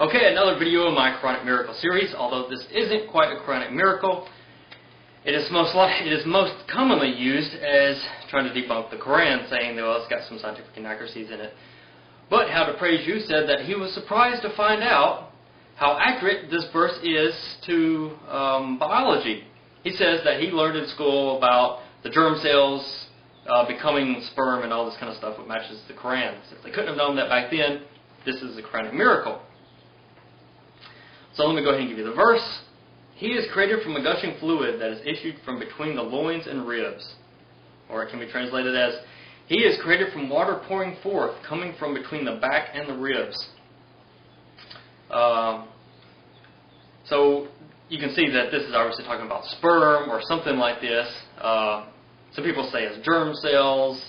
Okay, another video in my Quranic miracle series. Although this isn't quite a Quranic miracle, it is most commonly used as trying to debunk the Qur'an, saying that, well, it's got some scientific inaccuracies in it. But How to Praise You said that he was surprised to find out how accurate this verse is to biology. He says that he learned in school about the germ cells becoming sperm and all this kind of stuff, which matches the Qur'an. Since they couldn't have known that back then, this is a Quranic miracle. So let me go ahead and give you the verse. He is created from a gushing fluid that is issued from between the loins and ribs. Or it can be translated as, he is created from water pouring forth, coming from between the back and the ribs. So you can see that this is obviously talking about sperm or something like this. Some people say it's germ cells,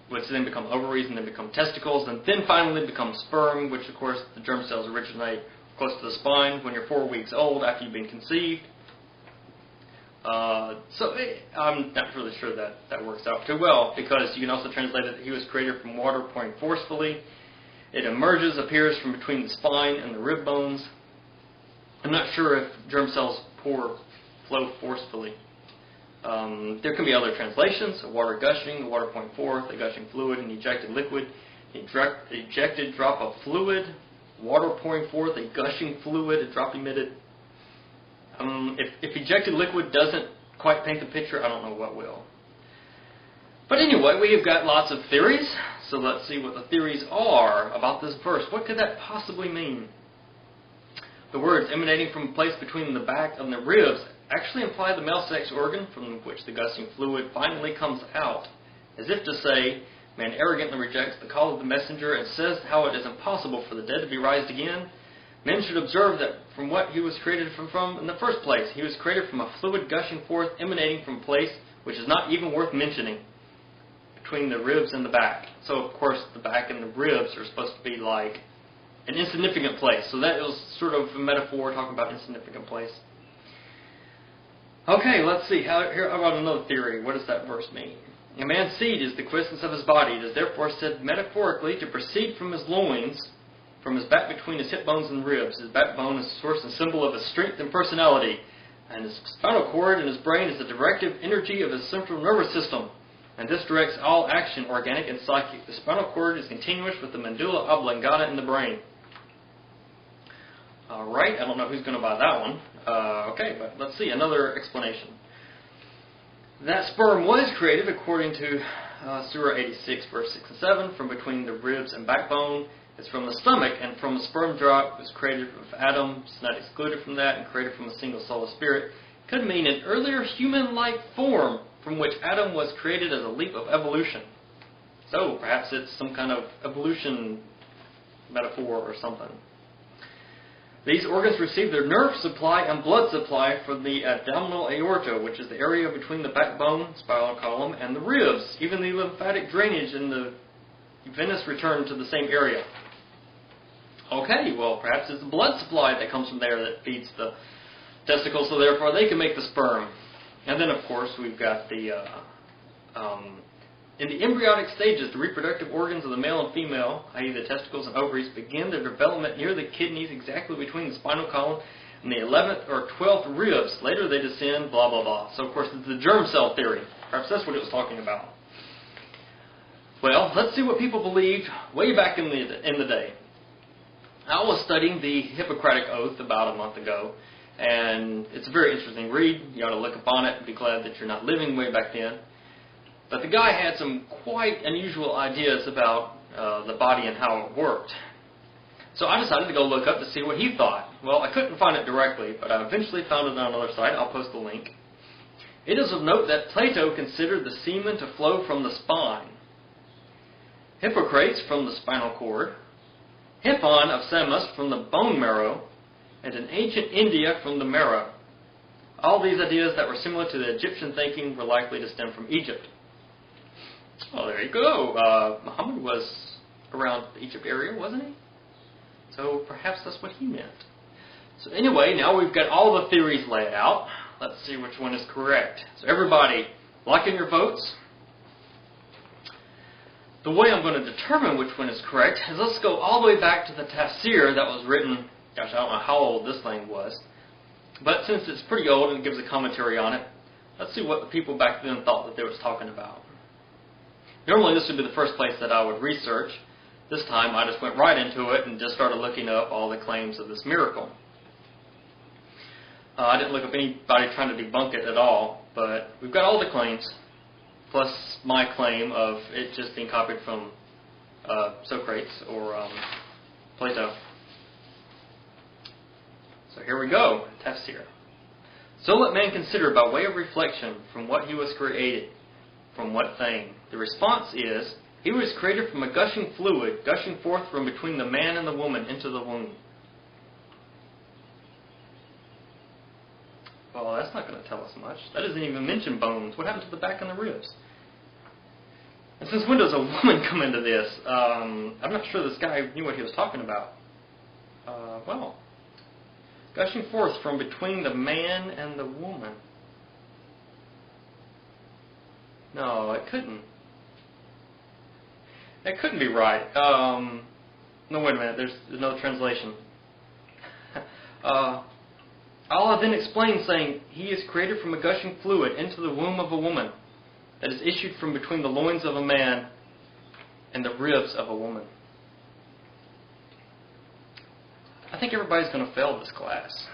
which then become ovaries and then become testicles, and then finally become sperm, which of course the germ cells originate close to the spine when you're 4 weeks old after you've been conceived. I'm not really sure that works out too well, because you can also translate it that he was created from water pouring forcefully. It emerges, appears from between the spine and the rib bones. I'm not sure if germ cells flow forcefully. There can be other translations: a water gushing, a water pouring forth, a gushing fluid, an ejected liquid, ejected drop of fluid, water pouring forth, a gushing fluid, a drop emitted. If ejected liquid doesn't quite paint the picture, I don't know what will. But anyway, we've got lots of theories, so let's see what the theories are about this verse. What could that possibly mean? The words emanating from a place between the back and the ribs actually imply the male sex organ from which the gushing fluid finally comes out, as if to say, man arrogantly rejects the call of the messenger and says how it is impossible for the dead to be raised again. Men should observe that from what he was created from in the first place. He was created from a fluid gushing forth, emanating from a place which is not even worth mentioning, between the ribs and the back. So, of course, the back and the ribs are supposed to be like an insignificant place. So that was sort of a metaphor talking about insignificant place. Okay, let's see. How about another theory? What does that verse mean? A man's seed is the quiescence of his body. It is therefore said metaphorically to proceed from his loins, from his back between his hip bones and ribs. His backbone is the source and symbol of his strength and personality, and his spinal cord in his brain is the directive energy of his central nervous system, and this directs all action, organic and psychic. The spinal cord is continuous with the medulla oblongata in the brain. Alright, I don't know who's going to buy that one. Okay, but let's see, another explanation. That sperm was created, according to Surah 86, verse 6 and 7, from between the ribs and backbone. It's from the stomach, and from a sperm drop was created with Adam, it's not excluded from that, and created from a single soul of spirit. Could mean an earlier human-like form from which Adam was created as a leap of evolution. So, perhaps it's some kind of evolution metaphor or something. These organs receive their nerve supply and blood supply from the abdominal aorta, which is the area between the backbone, spinal column, and the ribs. Even the lymphatic drainage and the venous return to the same area. Okay, well, perhaps it's the blood supply that comes from there that feeds the testicles, so therefore they can make the sperm. And then, of course, we've got the in the embryonic stages, the reproductive organs of the male and female, i.e. the testicles and ovaries, begin their development near the kidneys, exactly between the spinal column and the 11th or 12th ribs. Later they descend, blah, blah, blah. So, of course, it's the germ cell theory. Perhaps that's what it was talking about. Well, let's see what people believed way back in the day. I was studying the Hippocratic Oath about a month ago, and it's a very interesting read. You ought to look upon it and be glad that you're not living way back then. But the guy had some quite unusual ideas about the body and how it worked. So I decided to go look up to see what he thought. Well, I couldn't find it directly, but I eventually found it on another site. I'll post the link. It is of note that Plato considered the semen to flow from the spine, Hippocrates from the spinal cord, Hippon of Samos from the bone marrow, and in ancient India from the marrow. All these ideas that were similar to the Egyptian thinking were likely to stem from Egypt. Well, there you go. Muhammad was around the Egypt area, wasn't he? So perhaps that's what he meant. So anyway, now we've got all the theories laid out. Let's see which one is correct. So everybody, lock in your votes. The way I'm going to determine which one is correct is let's go all the way back to the Tafsir that was written, gosh, I don't know how old this thing was, but since it's pretty old and it gives a commentary on it, let's see what the people back then thought that they was talking about. Normally this would be the first place that I would research. This time I just went right into it and just started looking up all the claims of this miracle. I didn't look up anybody trying to debunk it at all, but we've got all the claims, plus my claim of it just being copied from Socrates or Plato. So here we go, Tafsir. So let man consider by way of reflection from what he was created, from what thing. The response is, he was created from a gushing fluid, gushing forth from between the man and the woman into the womb. Well, that's not going to tell us much. That doesn't even mention bones. What happened to the back and the ribs? And since when does a woman come into this? I'm not sure this guy knew what he was talking about. Well, gushing forth from between the man and the woman. No, it couldn't. It couldn't be right. No, wait a minute. There's another translation. Allah then explained, saying, He is created from a gushing fluid into the womb of a woman that is issued from between the loins of a man and the ribs of a woman. I think everybody's going to fail this class.